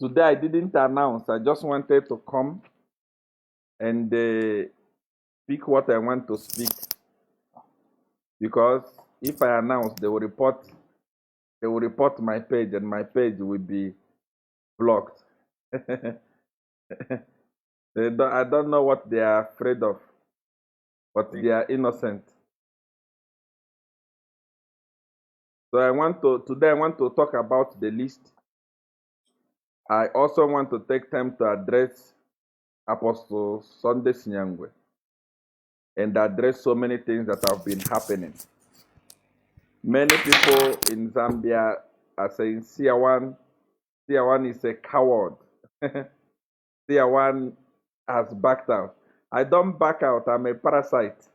Today I didn't announce. I just wanted to come and speak what I want to speak. Because if I announce, they will report my page, and my page will be blocked. I don't know what they are afraid of, but they are innocent. So today I want to talk about the list. I also want to take time to address Apostle Sunday Sinyangwe and address so many things that have been happening. Many people in Zambia are saying Seer is a coward. Seer has backed out. I don't back out. I'm a parasite.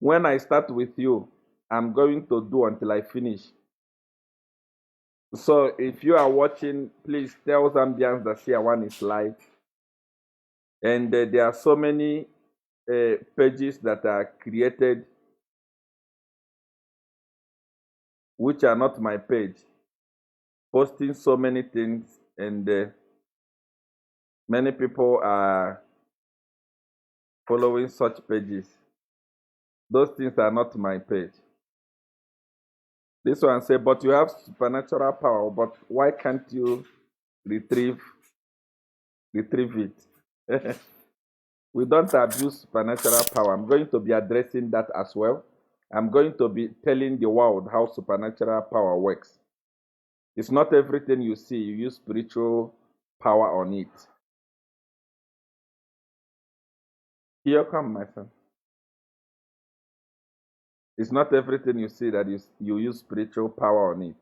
When I start with you, I'm going to do until I finish. So if you are watching, please tell Zambians that Seer is live. And there are so many pages that are created which are not my page, posting so many things, and many people are following such pages. Those things are not my page. This one say, but you have supernatural power, but why can't you retrieve it? We don't abuse supernatural power. I'm going to be addressing that as well. I'm going to be telling the world how supernatural power works. It's not everything you see, you use spiritual power on it. Here come, my son. It's not everything you see that you use spiritual power on it.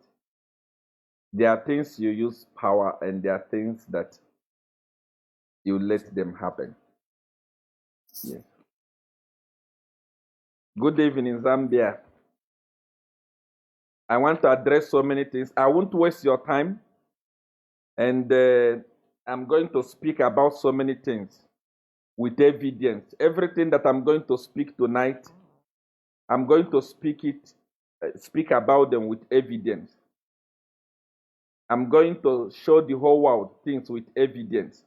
There are things you use power, and there are things that you let them happen. Yes. Good evening, Zambia. I want to address so many things. I won't waste your time. And I'm going to speak about so many things with evidence. Everything that I'm going to speak tonight, I'm going to speak about them with evidence. I'm going to show the whole world things with evidence.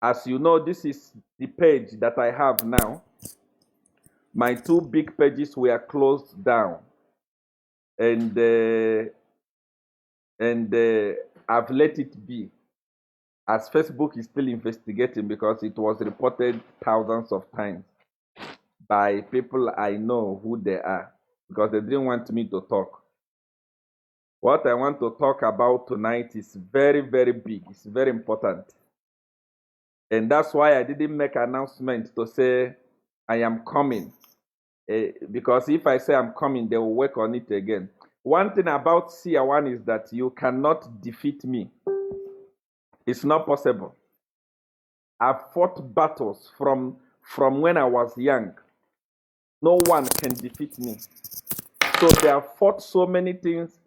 As you know, this is the page that I have now. My two big pages were closed down, and I've let it be, as Facebook is still investigating, because it was reported thousands of times by people I know who they are, because they didn't want me to talk. What I want to talk about tonight is very, very big. It's very important. And that's why I didn't make an announcement to say I am coming. Because if I say I'm coming, they will work on it again. One thing about Seer is that you cannot defeat me. It's not possible. I've fought battles from when I was young. No one can defeat me. So they have fought so many things.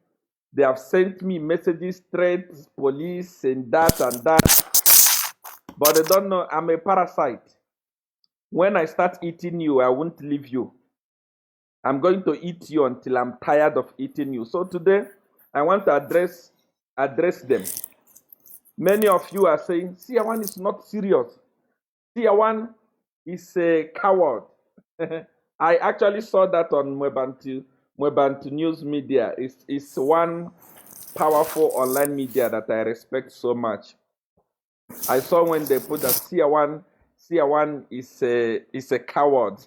They have sent me messages, threats, police, and that and that. But they don't know I'm a parasite. When I start eating you, I won't leave you. I'm going to eat you until I'm tired of eating you. So today, I want to address them. Many of you are saying, Seer is not serious. Seer is a coward. I actually saw that on Mwebantu News Media. It's one powerful online media that I respect so much. I saw when they put that Seer is a coward.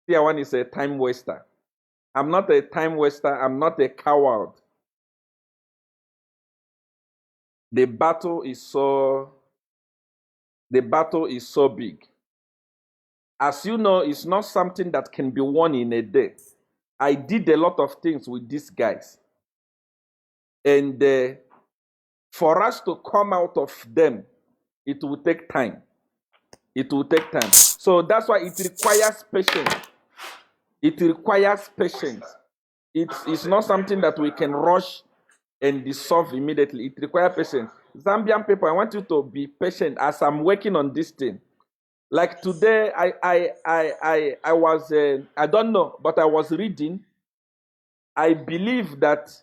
Seer is a time waster. I'm not a time waster. I'm not a coward. The battle is so big. As you know, it's not something that can be won in a day. I did a lot of things with these guys. And for us to come out of them, it will take time. It will take time. So that's why it requires patience. It requires patience. It's not something that we can rush and dissolve immediately. It requires patience. Zambian people, I want you to be patient as I'm working on this thing. Like today, I was, I don't know, but I was reading. I believe that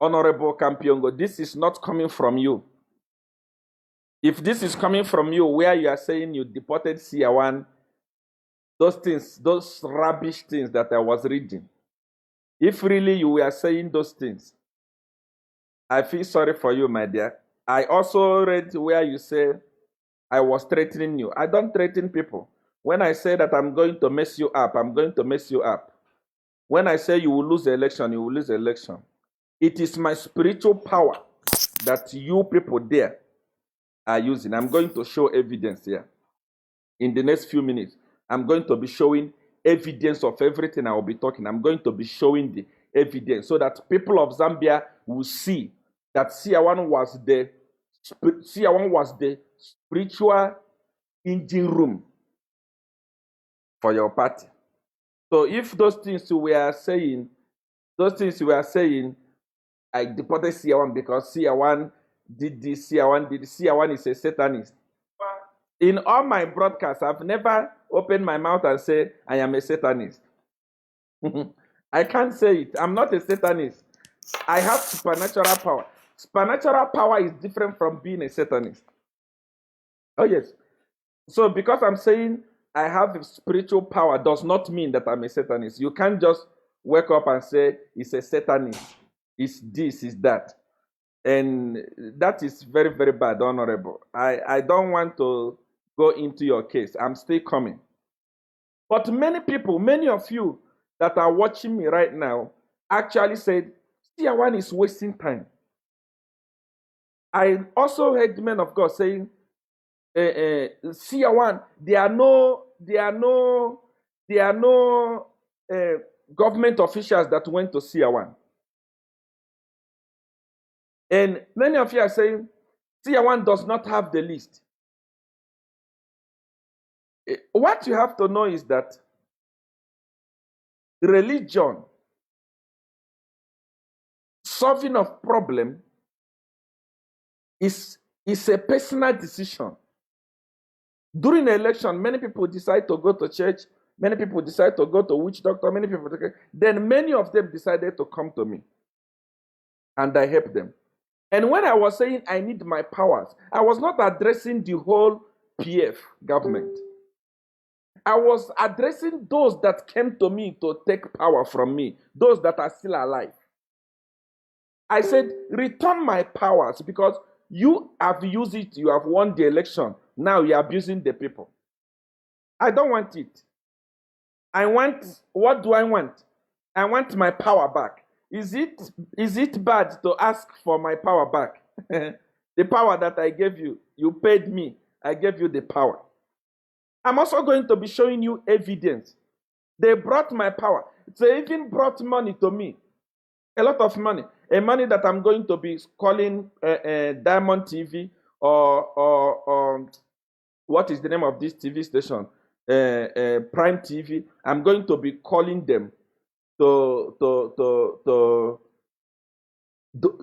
Honorable Campiongo, this is not coming from you. If this is coming from you, where you are saying you deported Seer, those things, those rubbish things that I was reading, if really you were saying those things, I feel sorry for you, my dear. I also read where you say I was threatening you. I don't threaten people. When I say that I'm going to mess you up, I'm going to mess you up. When I say you will lose the election, you will lose the election. It is my spiritual power that you people there are using. I'm going to show evidence here. In the next few minutes, I'm going to be showing evidence of everything I will be talking. I'm going to be showing the evidence so that people of Zambia will see that Seer was the spiritual engine room for your party. So if those things we are saying, I deported Seer because Seer did this, Seer did this. Seer is a Satanist. In all my broadcasts, I've never opened my mouth and said I am a Satanist. I can't say it. I'm not a Satanist. I have supernatural power. Supernatural power is different from being a Satanist. Oh, yes. So because I'm saying I have spiritual power does not mean that I'm a Satanist. You can't just wake up and say it's a Satanist. It's this, it's that. And that is very, very bad, Honorable. I don't want to go into your case. I'm still coming. But many people, many of you that are watching me right now actually said, Seer is wasting time. I also heard men of God saying, Seer there are no government officials that went to Seer. And many of you are saying, Seer does not have the list. What you have to know is that religion, solving of problem, is a personal decision. During the election, many people decide to go to church, many people decide to go to witch doctor, many people, then many of them decided to come to me. And I helped them. And when I was saying I need my powers, I was not addressing the whole PF government. I was addressing those that came to me to take power from me, those that are still alive. I said, return my powers because you have used it, you have won the election. Now you're abusing the people. I don't want it. What do I want? I want my power back. Is it bad to ask for my power back? The power that I gave you, you paid me, I gave you the power. I'm also going to be showing you evidence. They brought my power. They even brought money to me. A lot of money. A money that I'm going to be calling Diamond TV or what is the name of this TV station? Prime TV. I'm going to be calling them to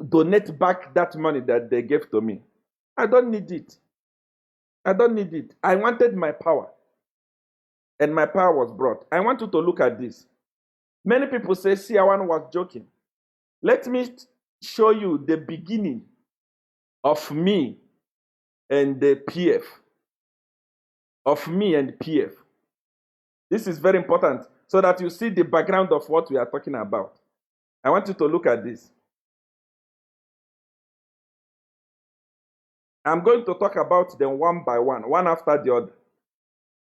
donate back that money that they gave to me. I don't need it. I don't need it. I wanted my power. And my power was brought. I want you to look at this. Many people say Seer was joking. Let me show you the beginning of me and the PF. Of me and PF. This is very important so that you see the background of what we are talking about. I want you to look at this. I'm going to talk about them one by one after the other,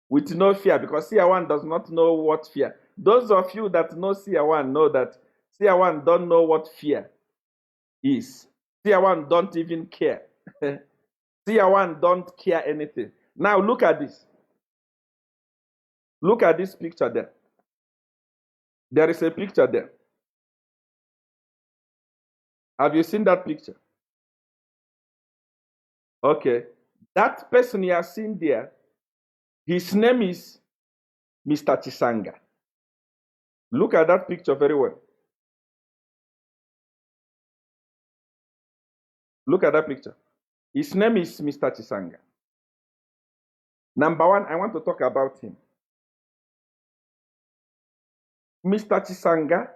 with no fear, because Seer does not know what fear. Those of you that know Seer know that Seer don't know what fear is. Seer don't even care. Seer don't care anything. Now look at this. Look at this picture there. There is a picture there. Have you seen that picture? Okay. That person you are seeing there, his name is Mr. Chisanga. Look at that picture very well. Look at that picture. His name is Mr. Chisanga. Number one, I want to talk about him. Mr. Chisanga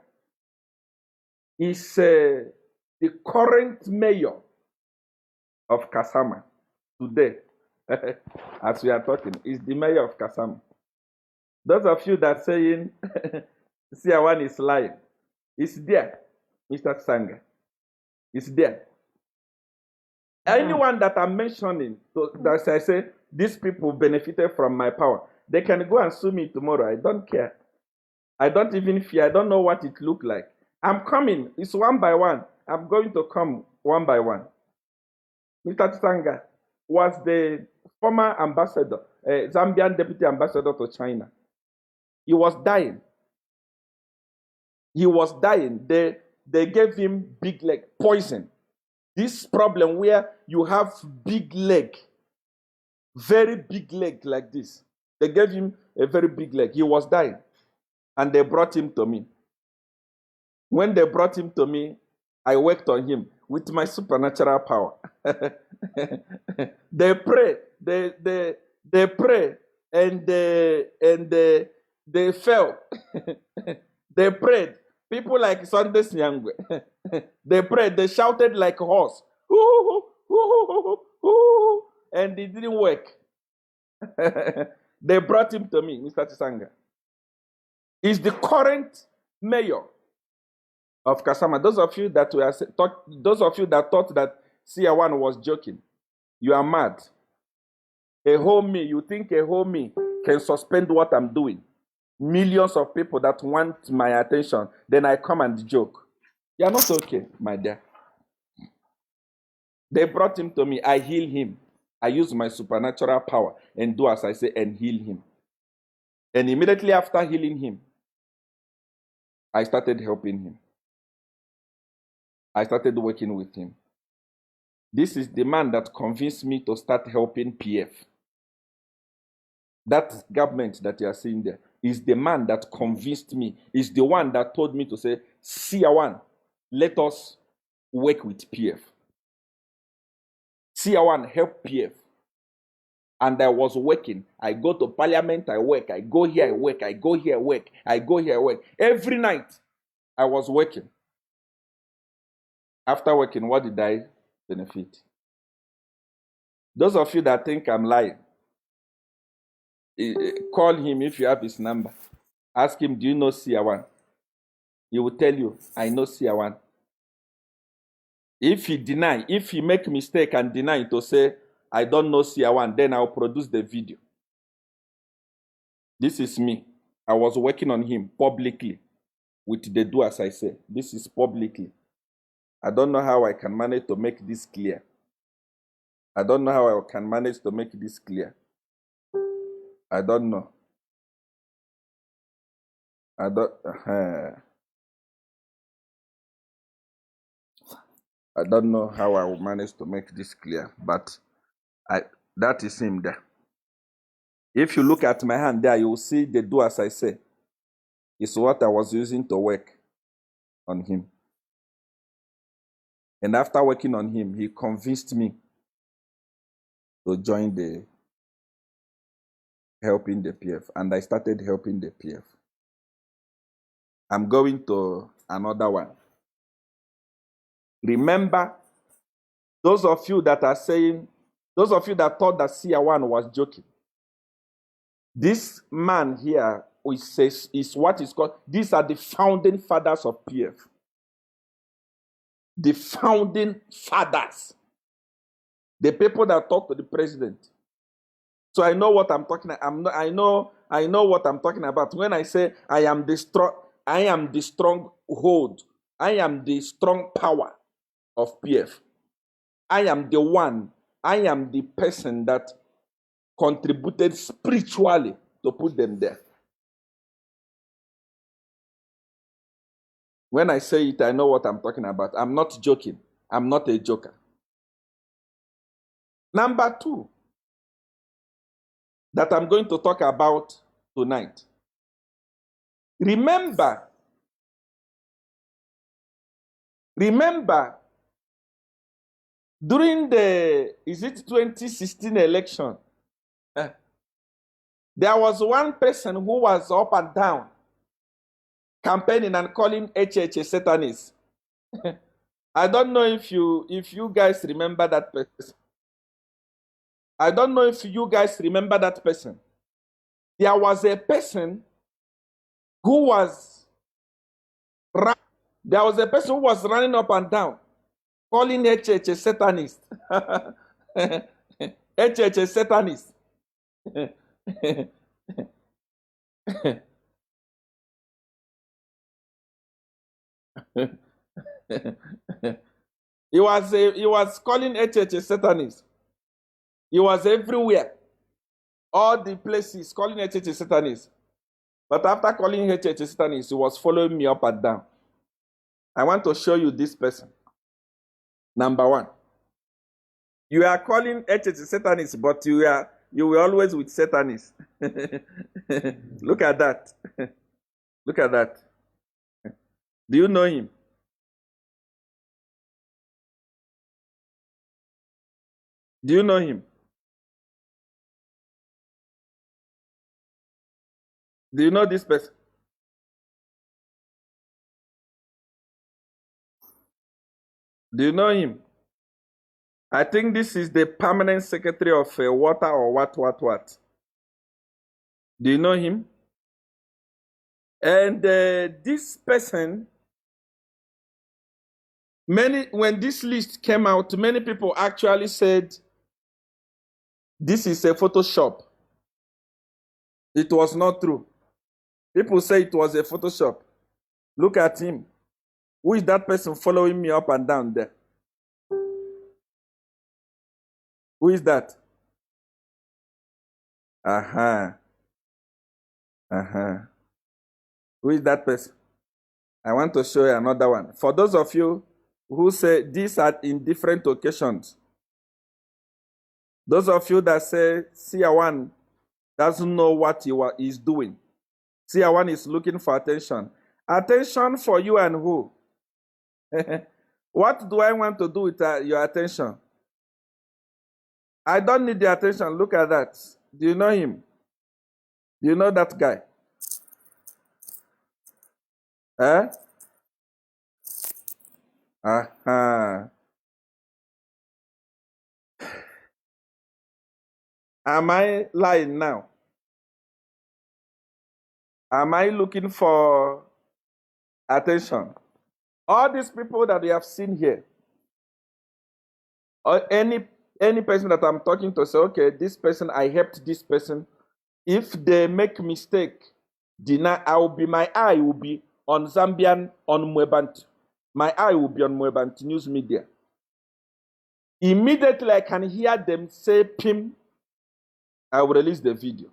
is the current mayor of Kasama today, as we are talking, is the mayor of Kasama. Those of you that saying Siawan is lying, it's there, Mr. Sanga. It's there. Anyone that I'm mentioning, that I say these people benefited from my power, they can go and sue me tomorrow. I don't care. I don't even fear. I don't know what it looked like. I'm coming. It's one by one. I'm going to come one by one. Mr. Tsanga was the former ambassador, Zambian deputy ambassador to China. He was dying. He was dying. They gave him big leg poison. This problem where you have big leg, very big leg like this. They gave him a very big leg. He was dying. And they brought him to me. When they brought him to me, I worked on him with my supernatural power. They pray, they pray, and they fell. They prayed. People like Sunday Nyangwe, they prayed, they shouted like a horse. And it didn't work. They brought him to me, Mr. Tsanga. He's the current mayor of Kasama. Those of you that thought that Siawan was joking, you are mad. A homie, you think a homie can suspend what I'm doing? Millions of people that want my attention, then I come and joke. You're not okay, my dear. They brought him to me. I heal him. I use my supernatural power and do as I say and heal him. And immediately after healing him, I started helping him. I started working with him. This is the man that convinced me to start helping PF. That government that you are seeing there is the man that convinced me, is the one that told me to say, Siawan, let us work with PF. Siawan, help PF. And I was working. I go to parliament, I work. I go here, I work. I go here, work. I go here, work. Every night, I was working. After working, what did I benefit? Those of you that think I'm lying, call him if you have his number. Ask him, do you know Siawan? He will tell you, I know Siawan. If he make mistake and deny to say, I don't know Siawan, then I'll produce the video. This is me. I was working on him publicly with the do as I say. This is publicly. I don't know how I can manage to make this clear. I don't know how I can manage to make this clear. I don't know. I don't know how I will manage to make this clear, but that is him there. If you look at my hand there, you will see the do as I say. It's what I was using to work on him. And after working on him, he convinced me to join the helping the PF. And I started helping the PF. I'm going to another one. Remember, those of you that are saying, those of you that thought that Siawan was joking, this man here is what is called, these are the founding fathers of PF. The founding fathers. The people that talk to the president. So I know what I'm talking about. I know what I'm talking about. When I say I am the strong hold. I am the strong power of PF. I am the one. I am the person that contributed spiritually to put them there. When I say it, I know what I'm talking about. I'm not joking. I'm not a joker. Number 2 that I'm going to talk about tonight. Remember, during the, is it 2016 election, there was one person who was up and down campaigning and calling HH a Satanist. I don't know if you guys remember that person. I don't know if you guys remember that person. There was a person who was there was a person who was running up and down, calling HH a Satanist. HH a Satanist. He was calling HH a Satanist. He was everywhere, all the places calling HH a Satanist. But after calling HH a Satanist, he was following me up and down. I want to show you this person. Number one, you are calling HH a Satanist, but you were always with Satanists. Look at that. Look at that. Do you know him? Do you know him? Do you know this person? Do you know him? I think this is the permanent secretary of water or what. Do you know him? And this person, when this list came out, many people actually said this is a Photoshop. It was not true. People say it was a Photoshop. Look at him. Who is that person following me up and down there? Who is that? Who is that person? I want to show you another one. For those of you who say these are in different occasions, those of you that say Seer 1 doesn't know what he is doing. Seer 1 is looking for attention. Attention for you and who? What do I want to do with your attention? I don't need the attention. Look at that. Do you know him? Do you know that guy? Eh? Am I lying now? Am I looking for attention? All these people that we have seen here, or any person that I'm talking to, say, okay, this person, I helped this person. If they make mistake, my eye will be on Zambian, on Mwebant. My eye will be on Mwebant news media. Immediately I can hear them say PIM, I will release the video.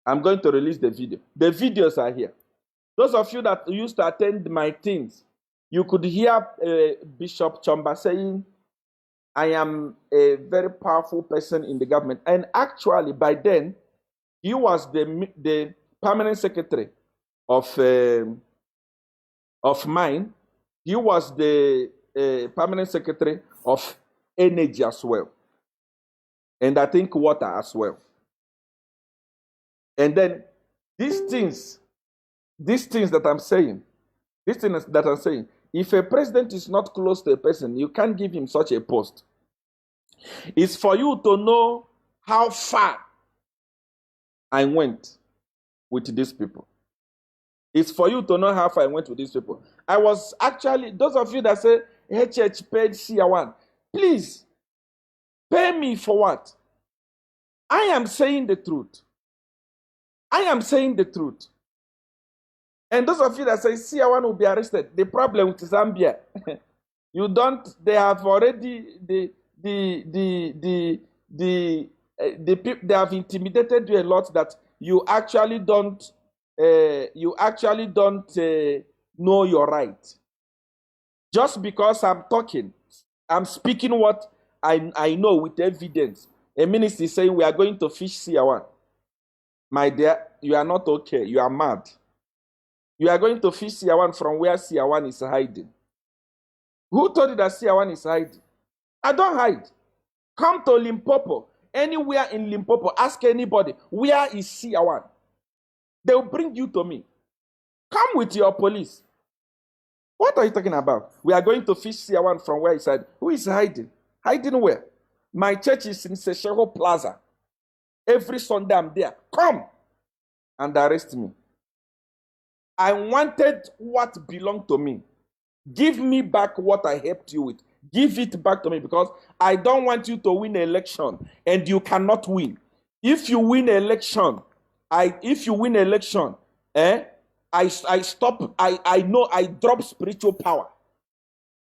I'm going to release the video. The videos are here. Those of you that used to attend my things, you could hear Bishop Chamba saying, I am a very powerful person in the government. And actually, by then, he was the permanent secretary of mine. He was the permanent secretary of energy as well. And I think water as well. And then these things that I'm saying, if a president is not close to a person, you can't give him such a post. It's for you to know how far I went with these people. It's for you to know how far I went with these people. I was actually, those of you that say, HH paid Seer 1, please, pay me for what? I am saying the truth. I am saying the truth. And those of you that say Seer 1 will be arrested, the problem with Zambia, they have already, they have intimidated you a lot that you actually don't know your right. Just because I'm talking, I'm speaking what I know with evidence. A minister is saying we are going to fish Seer 1. My dear, you are not okay. You are mad. You are going to fish Seer 1 from where Seer 1 is hiding. Who told you that Seer 1 is hiding? I don't hide. Come to Limpopo. Anywhere in Limpopo, ask anybody, where is Seer 1? They will bring you to me. Come with your police. What are you talking about? We are going to fish Seer one from where he said, who is hiding? Hiding where? My church is in Seshero Plaza. Every Sunday I'm there. Come and arrest me. I wanted what belonged to me. Give me back what I helped you with. Give it back to me, because I don't want you to win an election and you cannot win. If you win an election, I know I drop spiritual power.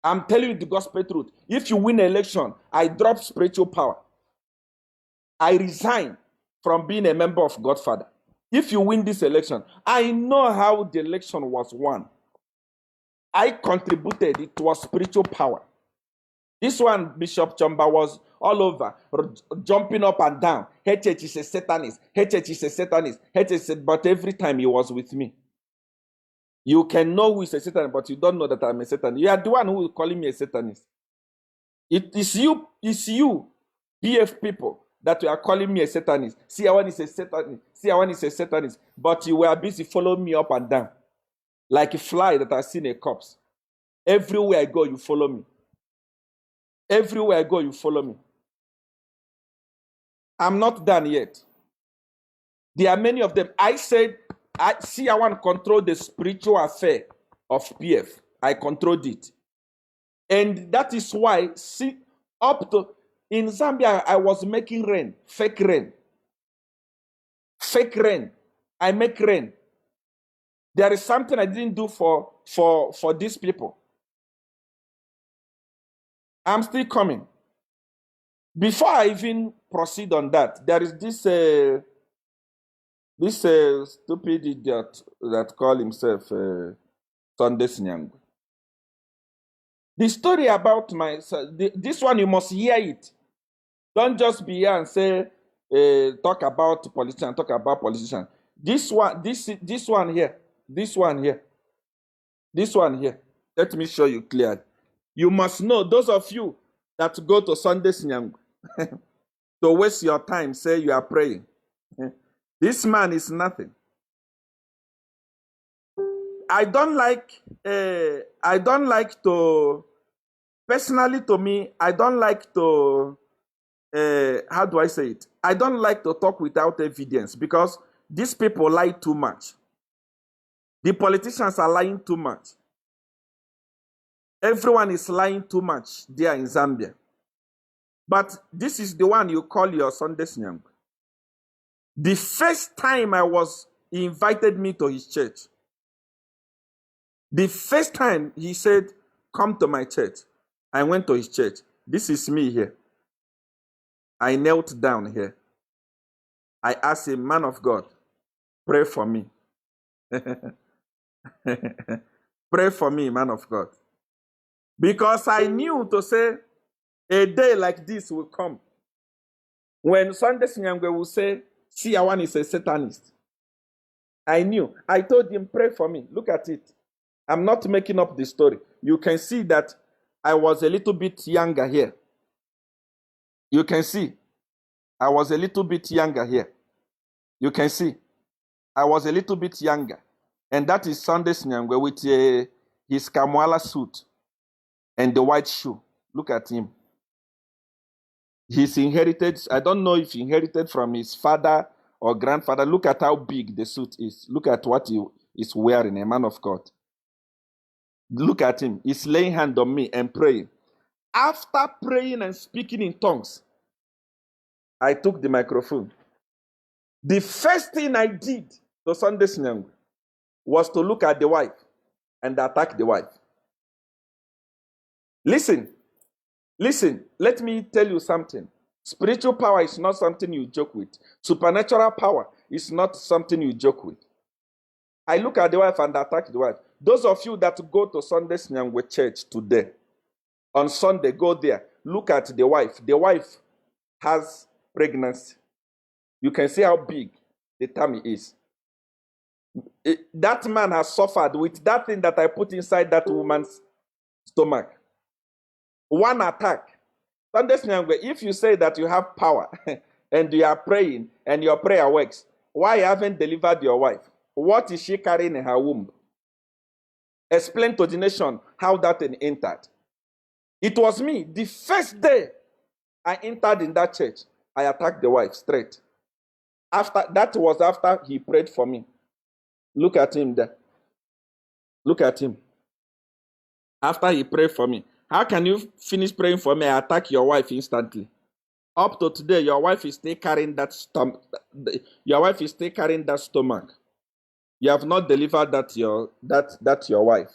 I'm telling you the gospel truth. If you win an election, I drop spiritual power. I resign from being a member of Godfather. If you win this election, I know how the election was won. I contributed. It was spiritual power. This one, Bishop Chamba, was all over, jumping up and down. HH is a Satanist. HH is a Satanist. HH said, but every time he was with me. You can know who is a Satanist, but you don't know that I'm a Satanist. You are the one who is calling me a Satanist. It is you, BF people, that you are calling me a Satanist. See, one is a Satanist. See, one is a Satanist. But you were busy following me up and down, like a fly that has seen a corpse. Everywhere I go, you follow me. Everywhere I go, you follow me. I'm not done yet. There are many of them. I said, I want to control the spiritual affair of PF. I controlled it. And that is why, see, up to in Zambia, I was making rain, fake rain. Fake rain. I make rain. There is something I didn't do for these people. I'm still coming. Before I even proceed on that, there is this stupid idiot that call himself Sunday Nyang. The story about this one, you must hear it. Don't just be here and say, talk about politicians. This one here. Let me show you clearly. You must know, those of you that go to Sunday Nyang, to waste your time, say you are praying. This man is nothing. I don't like to, personally to me, I don't like to, how do I say it? I don't like to talk without evidence, because these people lie too much. The politicians are lying too much. Everyone is lying too much there in Zambia. But this is the one you call your Sunday Nyang. The first time he invited me to his church. The first time he said, come to my church. I went to his church. This is me here. I knelt down here. I asked him, man of God, pray for me. Pray for me, man of God. Because I knew to say, a day like this will come when Sunday Nyangwe will say, see, one is a Satanist. I knew. I told him, pray for me. Look at it. I'm not making up the story. You can see that I was a little bit younger here. You can see I was a little bit younger here. You can see I was a little bit younger. And that is Sunday Nyangwe with his Kamwala suit and the white shoe. Look at him. He's inherited, I don't know if he inherited from his father or grandfather. Look at how big the suit is. Look at what he is wearing, a man of God. Look at him. He's laying hand on me and praying. After praying and speaking in tongues, I took the microphone. The first thing I did to Sunday Nyang was to look at the wife and attack the wife. Listen, let me tell you something. Spiritual power is not something you joke with. Supernatural power is not something you joke with. I look at the wife and attack the wife. Those of you that go to Sunday Nyangwe Church today, on Sunday, go there. Look at the wife. The wife has pregnancy. You can see how big the tummy is. That man has suffered with that thing that I put inside that woman's stomach. One attack. Sunday Nyangwe, if you say that you have power and you are praying and your prayer works, why haven't delivered your wife? What is she carrying in her womb? Explain to the nation how that thing entered. It was me. The first day I entered in that church, I attacked the wife straight. That was after he prayed for me. Look at him there. Look at him. After he prayed for me. How can you finish praying for me? I attack your wife instantly. Up to today, your wife is still carrying that stomach. Your wife is still carrying that stomach. You have not delivered that your wife.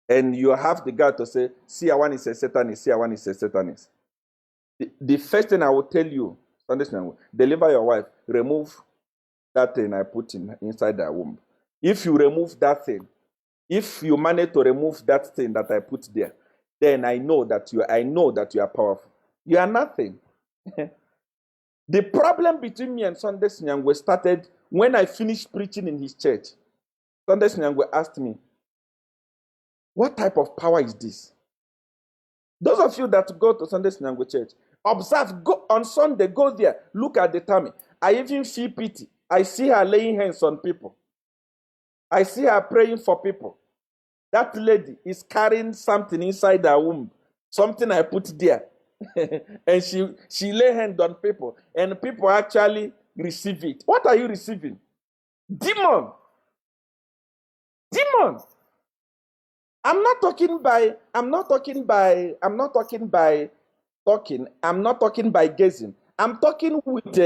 And you have the guard to say, see, one is a Satanist, see, one is a Satanist. The first thing I will tell you, deliver your wife, remove that thing I put inside her womb. If you remove that thing, if you manage to remove that thing that I put there, then I know that you are powerful. You are nothing. The problem between me and Sunday Nyangwe started when I finished preaching in his church. Sunday Nyangwe asked me, what type of power is this? Those of you that go to Sunday Nyangwe church, observe, go on Sunday, go there, look at the tummy. I even feel pity. I see her laying hands on people. I see her praying for people. That lady is carrying something inside her womb, something I put there. And she lay hands on people, and people actually receive it. What are you receiving? Demon. I'm not talking by gazing. I'm talking with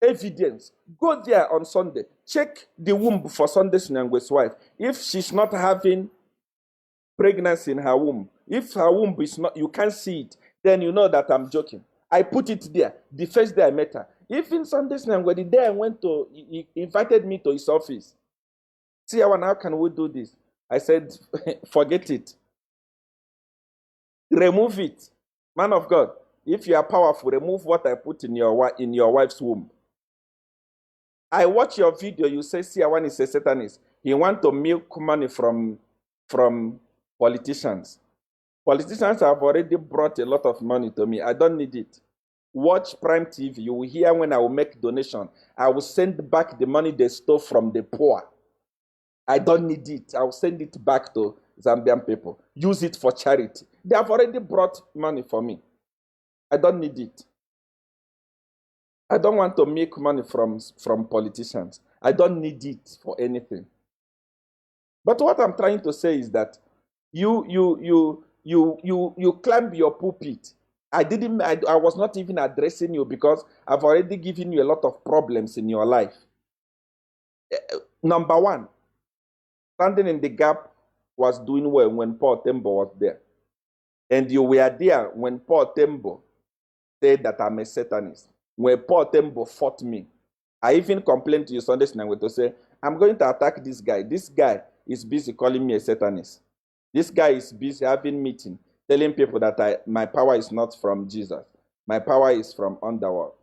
evidence. Go there on Sunday. Check the womb for Sunday Nyangwe's wife. If she's not having pregnancy in her womb, if her womb is not, you can't see it, then you know that I'm joking. I put it there the first day I met her. Even Sunday Nyangwe, the day I went to, he invited me to his office. See, how can we do this? I said, forget it. Remove it. Man of God, if you are powerful, remove what I put in your wife's womb. I watch your video, you say Seer is a Satanist. He want to milk money from politicians. Politicians have already brought a lot of money to me. I don't need it. Watch Prime TV. You will hear when I will make donation. I will send back the money they stole from the poor. I don't need it. I will send it back to Zambian people. Use it for charity. They have already brought money for me. I don't need it. I don't want to make money from politicians. I don't need it for anything. But what I'm trying to say is that you climb your pulpit. I was not even addressing you because I've already given you a lot of problems in your life. Number one, standing in the gap was doing well when Paul Tembo was there. And you were there when Paul Tembo said that I'm a Satanist. When Paul Tembo fought me, I even complained to you Sunday Nyangwe to say, I'm going to attack this guy. This guy is busy calling me a Satanist. This guy is busy having meeting, telling people that my power is not from Jesus. My power is from underworld.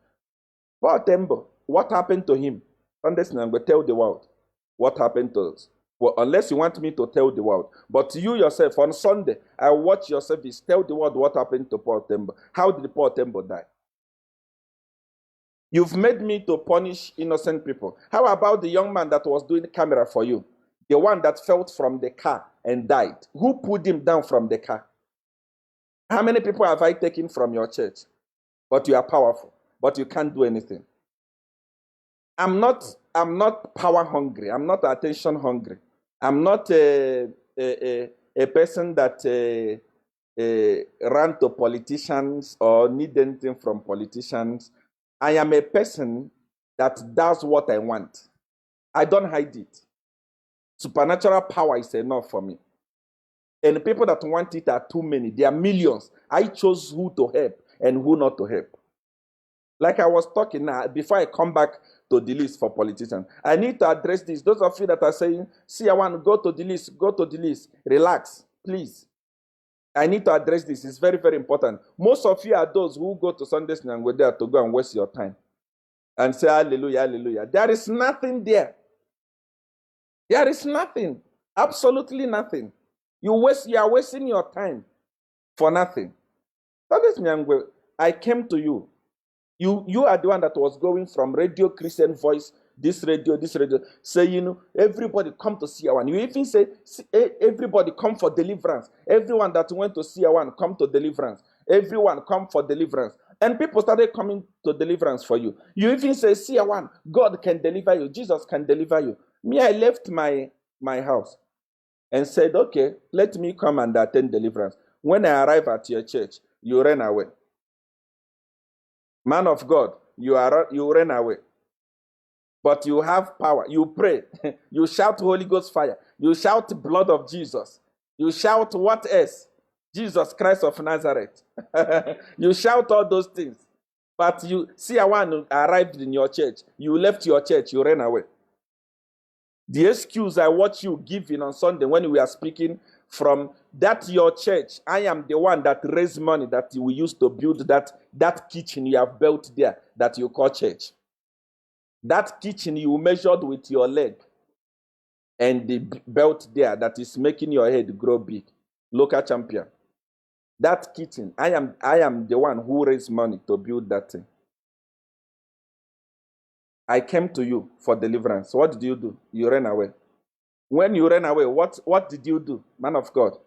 Paul Tembo, what happened to him? Sunday Nyangwe, tell the world what happened to us. Well, unless you want me to tell the world. But you yourself, on Sunday, I watch your service. Tell the world what happened to Paul Tembo. How did Paul Tembo die? You've made me to punish innocent people. How about the young man that was doing the camera for you? The one that fell from the car and died. Who pulled him down from the car? How many people have I taken from your church? But you are powerful. But you can't do anything. I'm not power hungry. I'm not attention hungry. I'm not a person that ran to politicians or need anything from politicians. I am a person that does what I want. I don't hide it. Supernatural power is enough for me. And the people that want it are too many. There are millions. I chose who to help and who not to help. Like I was talking now, before I come back to the list for politicians, I need to address this. Those of you that are saying, see, I want to go to the list, relax, please. I need to address this. It's very, very important. Most of you are those who go to Sunday and go there to go and waste your time and say, hallelujah, hallelujah. There is nothing there. There is nothing. Absolutely nothing. You are wasting your time for nothing. I came to you. You are the one that was going from Radio Christian Voice this radio, saying everybody come to see one. You even say everybody come for deliverance. Everyone that went to see one come to deliverance. Everyone come for deliverance. And people started coming to deliverance for you. You even say, see one, God can deliver you. Jesus can deliver you. Me, I left my house and said, okay, let me come and attend deliverance. When I arrive at your church, you ran away. Man of God, you ran away. But you have power. You pray. You shout Holy Ghost fire. You shout blood of Jesus. You shout what else? Jesus Christ of Nazareth. You shout all those things. But you see one arrived in your church. You left your church. You ran away. The excuse I watch you giving on Sunday when we are speaking from that your church, I am the one that raised money that we used to build that kitchen you have built there that you call church. That kitchen you measured with your leg and the belt there that is making your head grow big. Local champion. That kitchen, I am the one who raised money to build that thing. I came to you for deliverance. What did you do? You ran away. When you ran away, what did you do, man of God?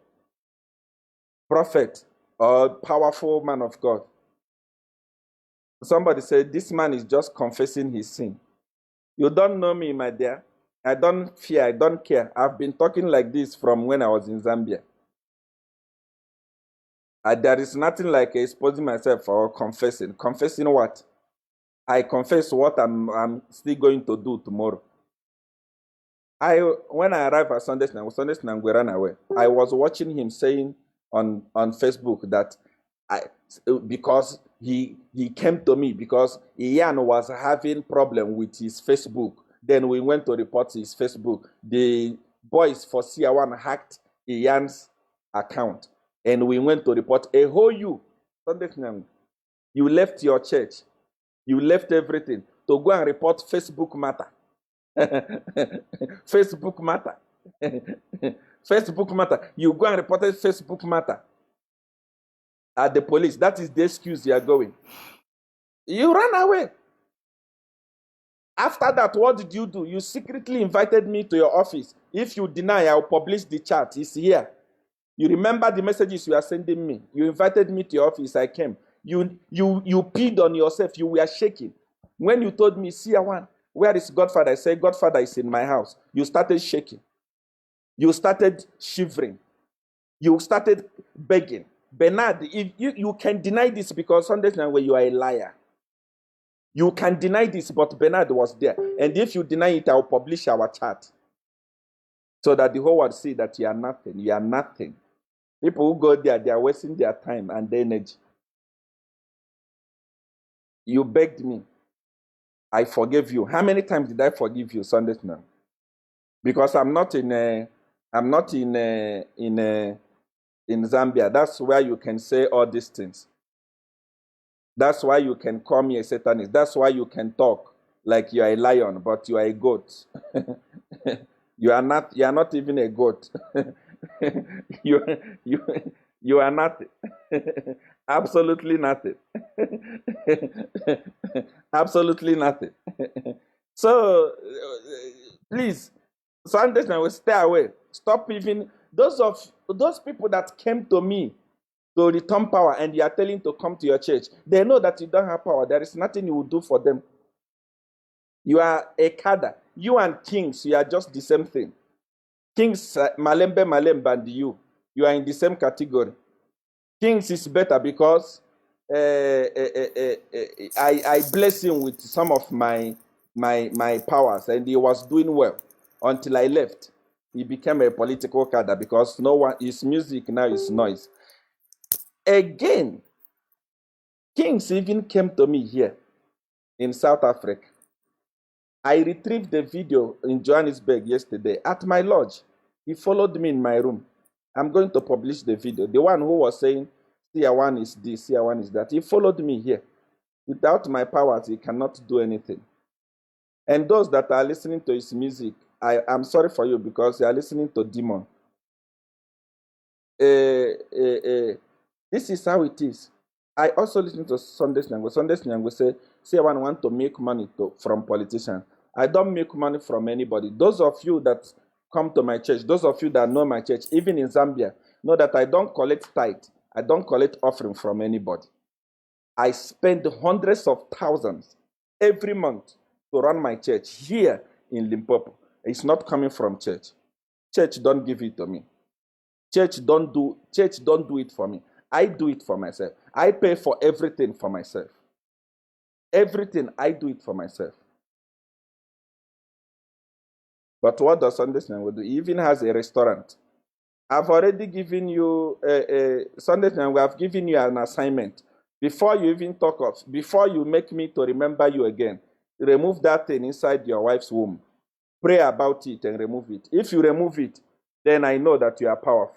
Prophet or powerful man of God? Somebody said, this man is just confessing his sin. You don't know me, my dear. I don't fear. I don't care. I've been talking like this from when I was in Zambia. There is nothing like exposing myself or confessing. Confessing what? I confess what I'm still going to do tomorrow. When I arrived at Sunday night, we ran away. I was watching him saying on Facebook that because he came to me because Ian was having problem with his Facebook. Then we went to report his Facebook. The boys for CR1 hacked Ian's account. And we went to report a whole you. You left your church. You left everything to go and report Facebook matter. Facebook matter. Facebook matter. You go and report Facebook matter at the police. That is the excuse you are going. You ran away. After that, what did you do? You secretly invited me to your office. If you deny, I'll publish the chat. It's here. You remember the messages you are sending me. You invited me to your office. I came. You peed on yourself. You were shaking. When you told me, see, where is Godfather? I said, Godfather is in my house. You started shaking. You started shivering. You started begging. Bernard, if you can deny this because Sunday night when you are a liar. You can deny this, but Bernard was there. And if you deny it, I'll publish our chat. So that the whole world see that you are nothing. You are nothing. People who go there, they are wasting their time and their energy. You begged me. I forgave you. How many times did I forgive you Sunday night? Because I'm not in Zambia. That's where you can say all these things. That's why you can call me a Satanist. That's why you can talk like you are a lion, but you are a goat. You are not even a goat. You are nothing. Absolutely nothing. Absolutely nothing. So please, Sunday night will stay away. Stop even those people that came to me to return power and you are telling to come to your church. They know that you don't have power. There is nothing you will do for them. You are a cadre. You and kings, you are just the same thing. Kings, Malembe, and you are in the same category. Kings is better because I bless him with some of my powers, and he was doing well until I left. He became a political cadre because no one, his music now is noise. Again, kings even came to me here in South Africa. I retrieved the video in Johannesburg yesterday at my lodge. He followed me in my room. I'm going to publish the video. The one who was saying, CR1 is this, CR1 is that. He followed me here. Without my powers, he cannot do anything. And those that are listening to his music, I'm sorry for you because you are listening to demon. This is how it is. I also listen to Sunday Nyango. Sunday Nyango say, CR1 want to make money from politicians. I don't make money from anybody. Those of you that come to my church, those of you that know my church, even in Zambia, know that I don't collect tithe. I don't collect offering from anybody. I spend hundreds of thousands every month to run my church here in Limpopo. It's not coming from church. Church don't give it to me. Church don't do it for me. I do it for myself. I pay for everything for myself. Everything, I do it for myself. But what does Sunday Nyango do? He even has a restaurant. I've already given you Sunday Nyango, I've given you an assignment. Before you even talk of, before you make me to remember you again, remove that thing inside your wife's womb. Pray about it and remove it. If you remove it, then I know that you are powerful.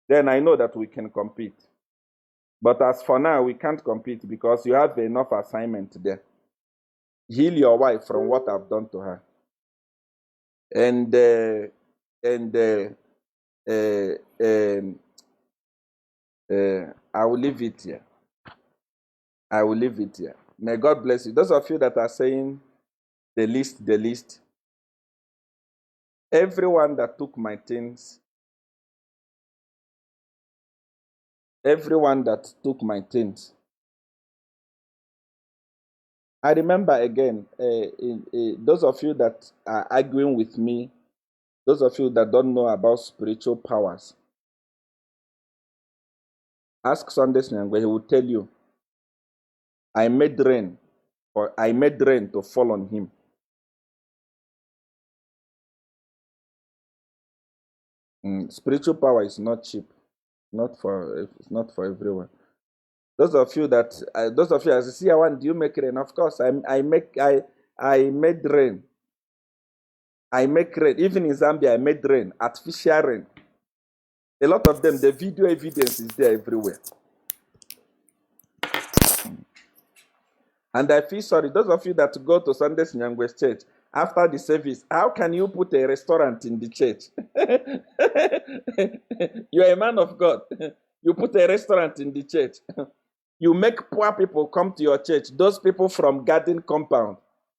Then I know that we can compete. But as for now, we can't compete because you have enough assignment there. Heal your wife from what I've done to her. And I will leave it here. I will leave it here. May God bless you. Those of you that are saying the list. Everyone that took my things, I remember again, those of you that are arguing with me, those of you that don't know about spiritual powers, ask Sunday Nyango, he will tell you, I made rain to fall on him. Spiritual power is not cheap. It's not for everyone. Those of you as see, do you make rain? Of course, I made rain. I make rain. Even in Zambia, I made rain, artificial rain. A lot of them, the video evidence is there everywhere. And I feel sorry, those of you that go to Sunday Nyangwe's church, after the service, how can you put a restaurant in the church? You're a man of God. You put a restaurant in the church. You make poor people come to your church, those people from garden compound,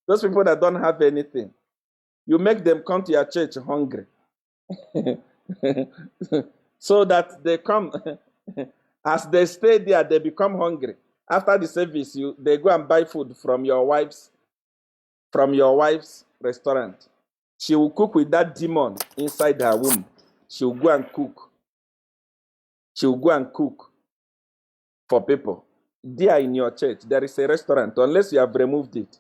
those people that don't have anything. You make them come to your church hungry. So that they come, as they stay there, they become hungry. After the service, they go and buy food from your wife's restaurant. She will cook with that demon inside her womb. She will go and cook. She will go and cook for people. There in your church, there is a restaurant, unless you have removed it.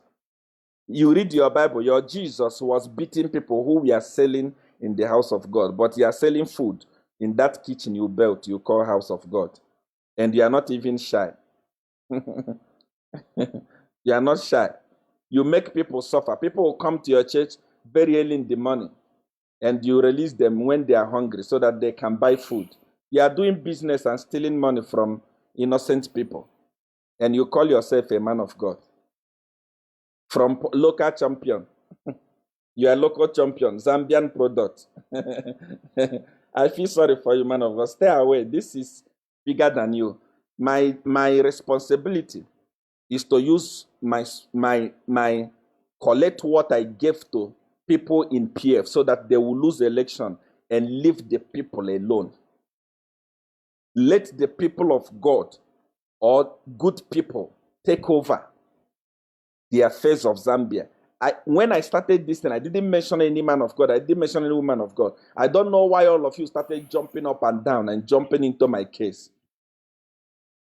You read your Bible, your Jesus was beating people who were selling in the house of God, but you are selling food in that kitchen you built, you call house of God. And you are not even shy. You are not shy. You make people suffer. People will come to your church very early in the morning, and you release them when they are hungry so that they can buy food. You are doing business and stealing money from innocent people, and you call yourself a man of God. From local champion. You are local champion, Zambian product. I feel sorry for you, man of God. Stay away. This is bigger than you. My responsibility is to use my collect what I gave to people in PF so that they will lose election and leave the people alone. Let the people of God or good people take over the affairs of Zambia. When I started this thing, I didn't mention any man of God. I didn't mention any woman of God. I don't know why all of you started jumping up and down and jumping into my case.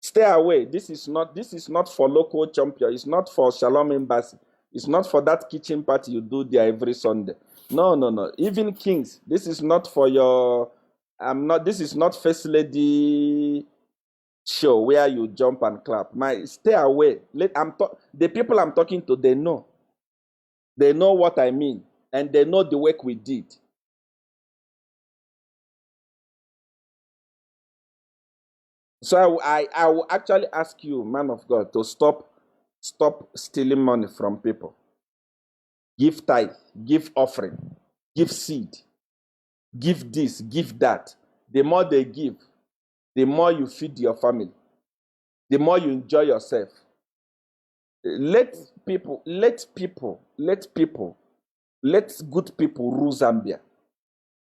Stay away. This is not for local champion. It's not for Shalom Embassy. It's not for that kitchen party you do there every Sunday. No. Even Kings, this is not for your. This is not First Lady show where you jump and clap. Stay away. The people I'm talking to, they know. They know what I mean, and they know the work we did. So I will actually ask you, man of God, to stop stealing money from people. Give tithe, give offering, give seed, give this, give that. The more they give, the more you feed your family, the more you enjoy yourself. Let good people rule Zambia.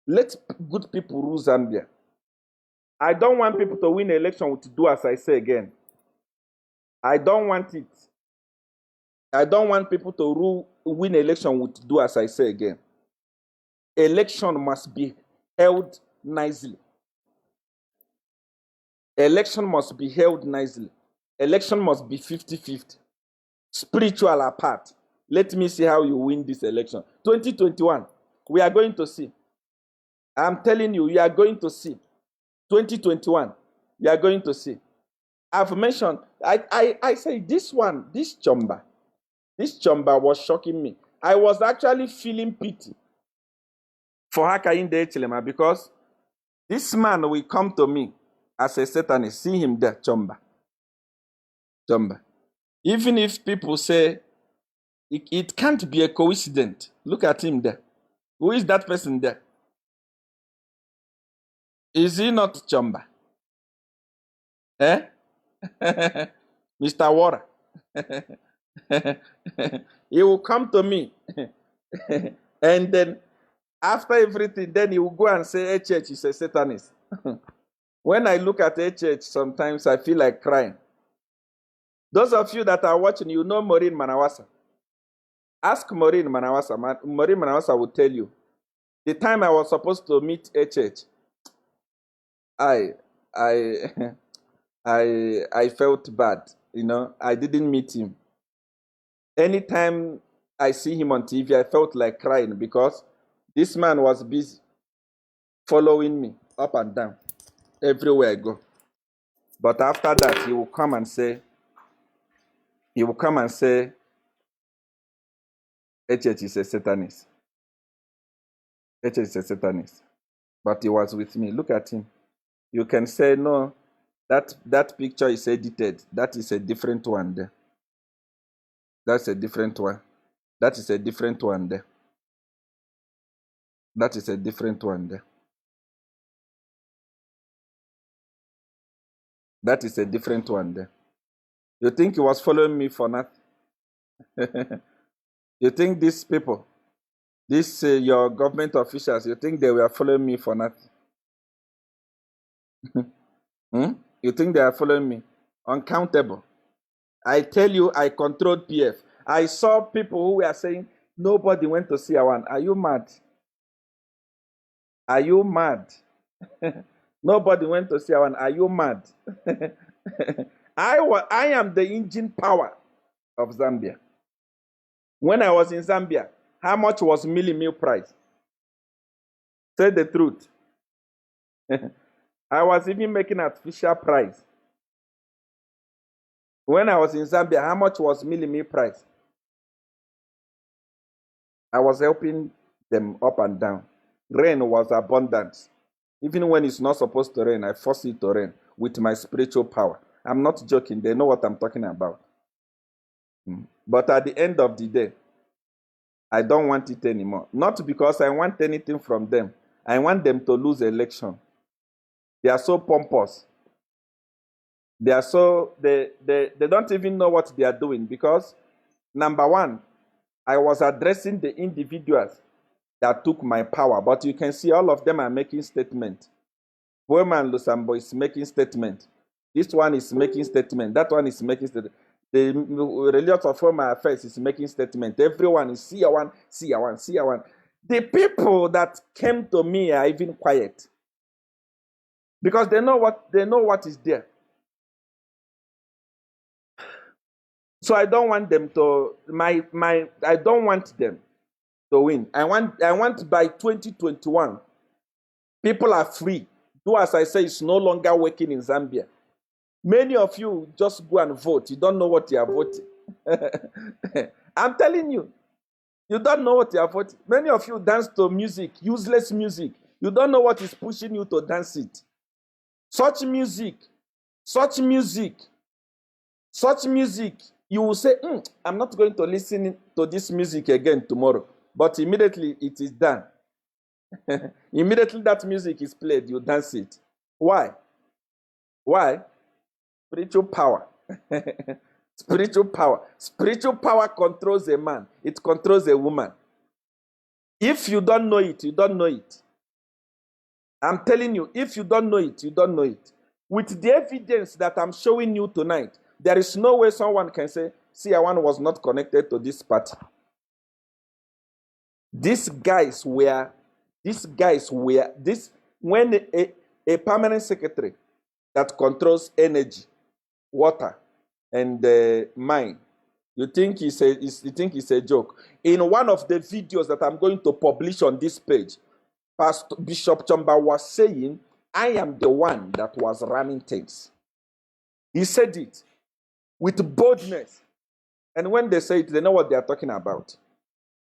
Let good people rule Zambia. I don't want people to win election to do as I say again. I don't want it. I don't want people to win election to do as I say again. Election must be held nicely. Election must be held nicely. Election must be 50-50. Spiritual apart. Let me see how you win this election. 2021, we are going to see. I'm telling you, you are going to see. 2021, you are going to see. I've mentioned, I say this Chomba was shocking me. I was actually feeling pity for Hakainde Echilema because this man will come to me as a Satanist. See him there, Chomba. Even if people say it can't be a coincidence, look at him there. Who is that person there? Is he not Chomba? Eh? Mr. Water. He will come to me. And then after everything, then he will go and say, HH is a Satanist. When I look at HH, sometimes I feel like crying. Those of you that are watching, you know Maureen Manawasa. Ask Maureen Manawasa. Maureen Manawasa will tell you. The time I was supposed to meet HH, I felt bad. You know, I didn't meet him. Anytime I see him on TV, I felt like crying because this man was busy following me up and down everywhere I go. But after that, he will come and say, HH is a Satanist. HH is a Satanist. But he was with me. Look at him. You can say, no, that picture is edited. That is a different one there. That's a different one. That is a different one there. That is a different one there. That is a different one there. You think he was following me for nothing? You think these people, your government officials, you think they were following me for nothing? You think they are following me? Uncountable. I tell you, I controlled PF. I saw people who were saying, nobody went to see Awan. Are you mad? Are you mad? Nobody went to see Awan. Are you mad? I am the engine power of Zambia. When I was in Zambia, how much was Millie Meal price? Say the truth. I was even making artificial price. When I was in Zambia, how much was Millie Meal price? I was helping them up and down. Rain was abundant. Even when it's not supposed to rain, I force it to rain with my spiritual power. I'm not joking. They know what I'm talking about. But at the end of the day, I don't want it anymore. Not because I want anything from them. I want them to lose the election. They are so pompous. They are so, they don't even know what they are doing because, number one, I was addressing the individuals that took my power. But you can see all of them are making statements. Boeman Lusambo is making statement. This one is making statement. That one is making statement. The religious of Home Affairs is making statement. Everyone is see one. The people that came to me are even quiet because they know what is there. So I don't want them to I don't want them to win. I want by 2021 people are free. Do as I say, it's no longer working in Zambia. Many of you just go and vote. You don't know what you are voting. I'm telling you, you don't know what you are voting. Many of you dance to music, useless music. You don't know what is pushing you to dance it. Such music, you will say, I'm not going to listen to this music again tomorrow. But immediately it is done. Immediately that music is played, you dance it. Why? Spiritual power. Spiritual power. Spiritual power controls a man. It controls a woman. If you don't know it, you don't know it. I'm telling you, if you don't know it, you don't know it. With the evidence that I'm showing you tonight, there is no way someone can say, Seer one was not connected to this party. These guys were, when a permanent secretary that controls energy, water, and mind, you think it's a joke. In one of the videos that I'm going to publish on this page, Pastor Bishop Chamba was saying, I am the one that was running things. He said it with boldness. And when they say it, they know what they are talking about.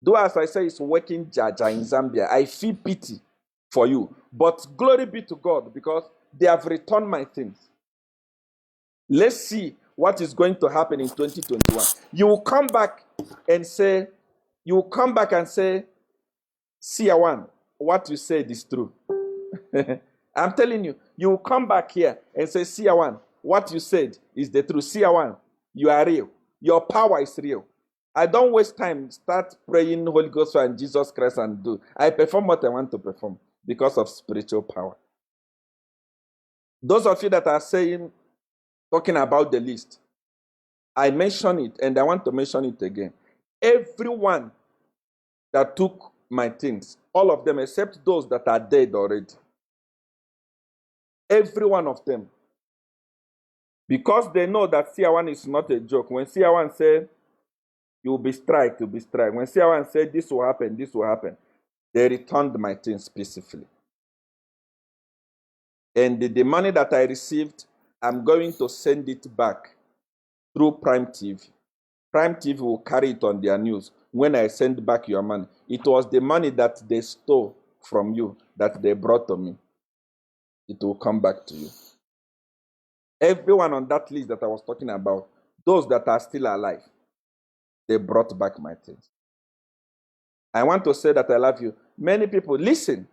Though, as I say, it's working Jaja in Zambia, I feel pity for you. But glory be to God, because they have returned my things. Let's see what is going to happen in 2021. You will come back and say, Seer one, what you said is true. I'm telling you, you will come back here and say, Seer one, what you said is the truth. Seer one, you are real. Your power is real. I don't waste time. Start praying Holy Ghost and Jesus Christ and do. I perform what I want to perform because of spiritual power. Those of you that are talking about the list, I mention it and I want to mention it again. Everyone that took my things, all of them except those that are dead already. Every one of them. Because they know that Seer one is not a joke. When Seer one said, you will be strike, you'll be strike. When Seer one said, this will happen, they returned my things peacefully. And the money that I received, I'm going to send it back through Prime TV. Prime TV will carry it on their news. When I send back your money, it was the money that they stole from you that they brought to me. It will come back to you. Everyone on that list that I was talking about, those that are still alive, they brought back my things. I want to say that I love you. Many people, listen.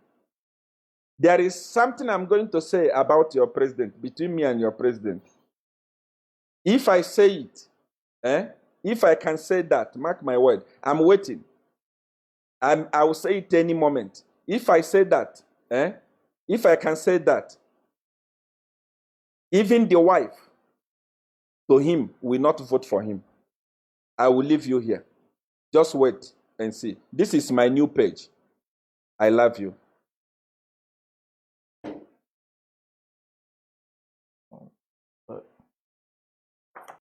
There is something I'm going to say about your president, between me and your president. If I say it, if I can say that, mark my word, I'm waiting. I will say it any moment. If I say that, if I can say that, even the wife to him will not vote for him. I will leave you here. Just wait and see. This is my new page. I love you.